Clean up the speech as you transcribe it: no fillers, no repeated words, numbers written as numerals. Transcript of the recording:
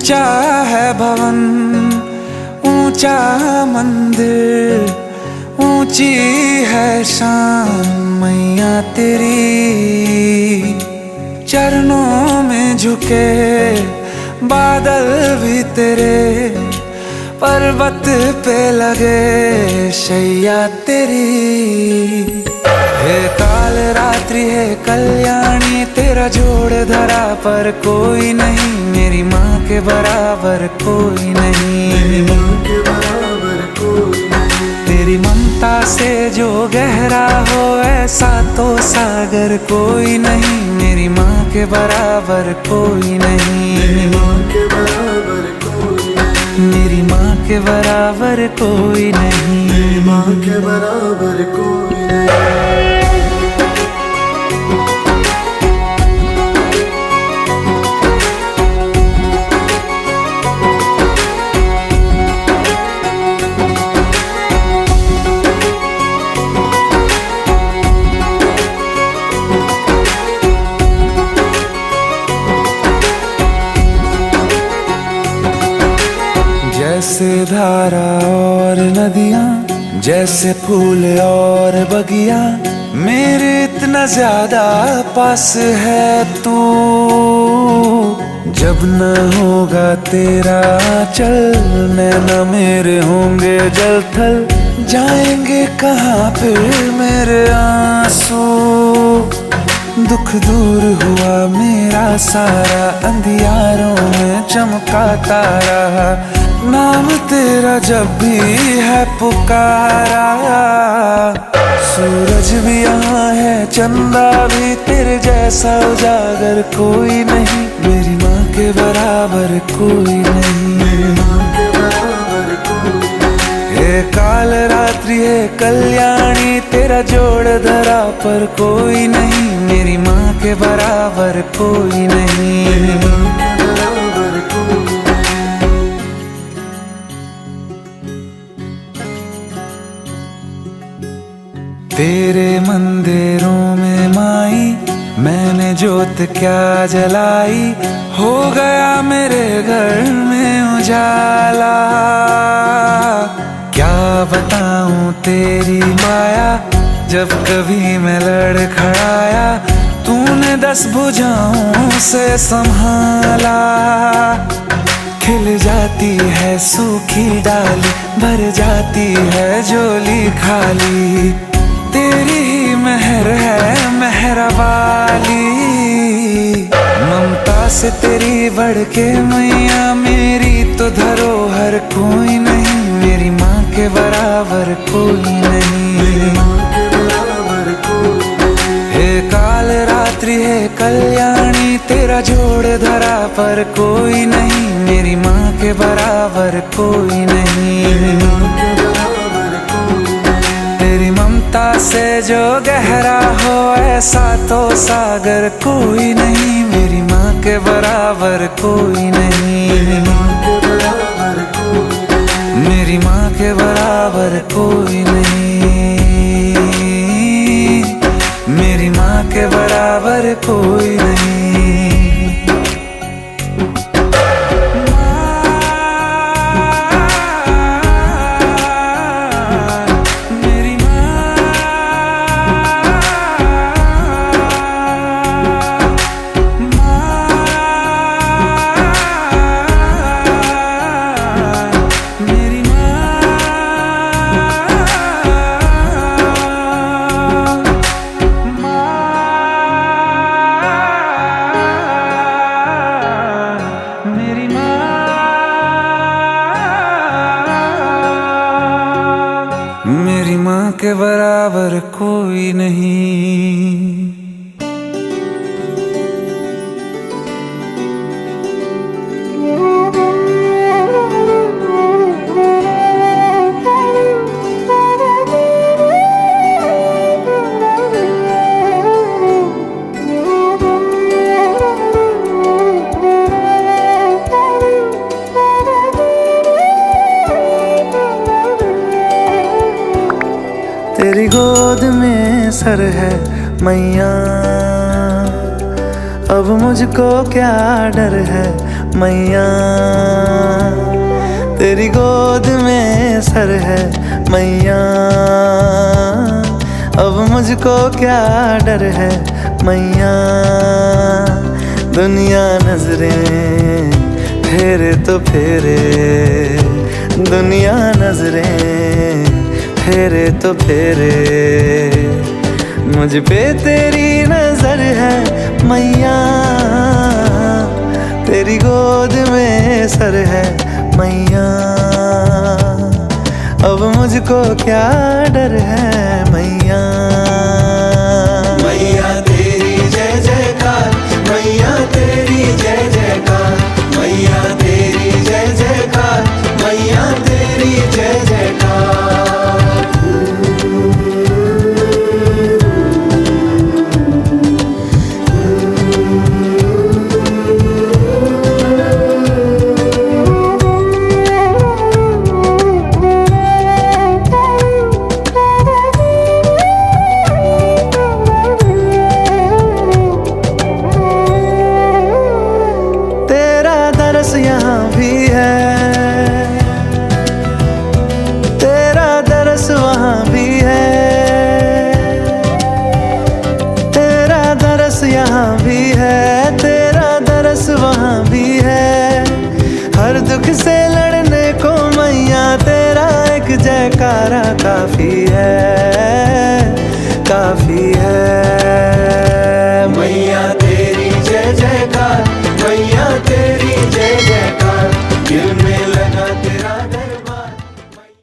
ऊंचा है भवन, ऊंचा मंदिर, ऊंची है शान मैया तेरी। चरणों में झुके बादल भी तेरे, पर्वत पे लगे शैया तेरी। हे काल रात्रि है कल्याणी, तेरा जोड़ धरा पर कोई नहीं, मेरी माँ के बराबर कोई नहीं। तेरी ममता से जो गहरा हो ऐसा तो सागर कोई नहीं, मेरी माँ के बराबर कोई नहीं। मेरी माँ के बराबर कोई नहीं, मेरी माँ के बराबर कोई नहीं, मेरी माँ के बराबर कोई नहीं। जैसे धारा और नदियाँ, जैसे फूल और बगिया, मेरे इतना ज्यादा पास है तू। जब न होगा तेरा चल, नैना मेरे होंगे जल थल, जाएंगे कहाँ फिर मेरे आंसू। दुख दूर हुआ मेरा सारा, अंधियारों में चमका तारा, नाम तेरा जब भी है पुकारा। सूरज भी यहाँ है, चंदा भी, तेरे जैसा उजागर कोई नहीं, मेरी माँ के बराबर कोई नहीं, मेरी माँ के बराबर कोई नहीं। हे काल रात्रि है कल्याणी, तेरा जोड़ धरा पर कोई नहीं, मेरी माँ के बराबर कोई नहीं, मेरी माँ के बराबर कोई नहीं। तेरे मंदिरों में माई मैंने जोत क्या जलाई, हो गया मेरे घर में उजाला। क्या बताऊं तेरी माया, जब कभी मैं लड़खड़ाया, तूने 10 भुजाओं से संभाला। खिल जाती है सूखी डाली, भर जाती है झोली खाली, तेरी ही मेहर है मेहर वाली। ममता से तेरी बढ़ के मैया, मेरी तो धरोहर कोई नहीं, मेरी माँ के बराबर कोई नहीं, मेरी माँ के बराबर कोई नहीं। हे काल रात्रि है कल्याणी, तेरा जोड़ धरा पर कोई नहीं, मेरी माँ के बराबर कोई नहीं, मेरी माँ के बराबर कोई नहीं। तेरी ममता से जो गहरा हो ऐसा तो सागर कोई नहीं, मेरी माँ के बराबर कोई नहीं, मेरी माँ के बराबर कोई नहीं, मेरी माँ के बराबर कोई नहीं, मेरी माँ के बराबर कोई नहीं। मेरी माँ के बराबर कोई नहीं। तेरी गोद में सर है मैया, अब मुझको क्या डर है मैया, तेरी गोद में सर है मैया। अब मुझको क्या डर है मैया, दुनिया नजरें फेरे तो फेरे, दुनिया नजरें फेरे तो फेरे। मुझ पे तेरी नजर है मैया, तेरी गोद में सर है मैया। अब मुझको क्या डर है मैया। मैया तेरी जय जयकार, मैया तेरी जय जयकार, मैया तेरी जय जयकार, मैया तेरी जय जयकार। दरस यहाँ भी है, तेरा दरस वहाँ भी है। तेरा दरस यहाँ भी है, तेरा दरस वहाँ भी है। हर दुख से लड़ने को मैया तेरा एक जयकारा काफी है।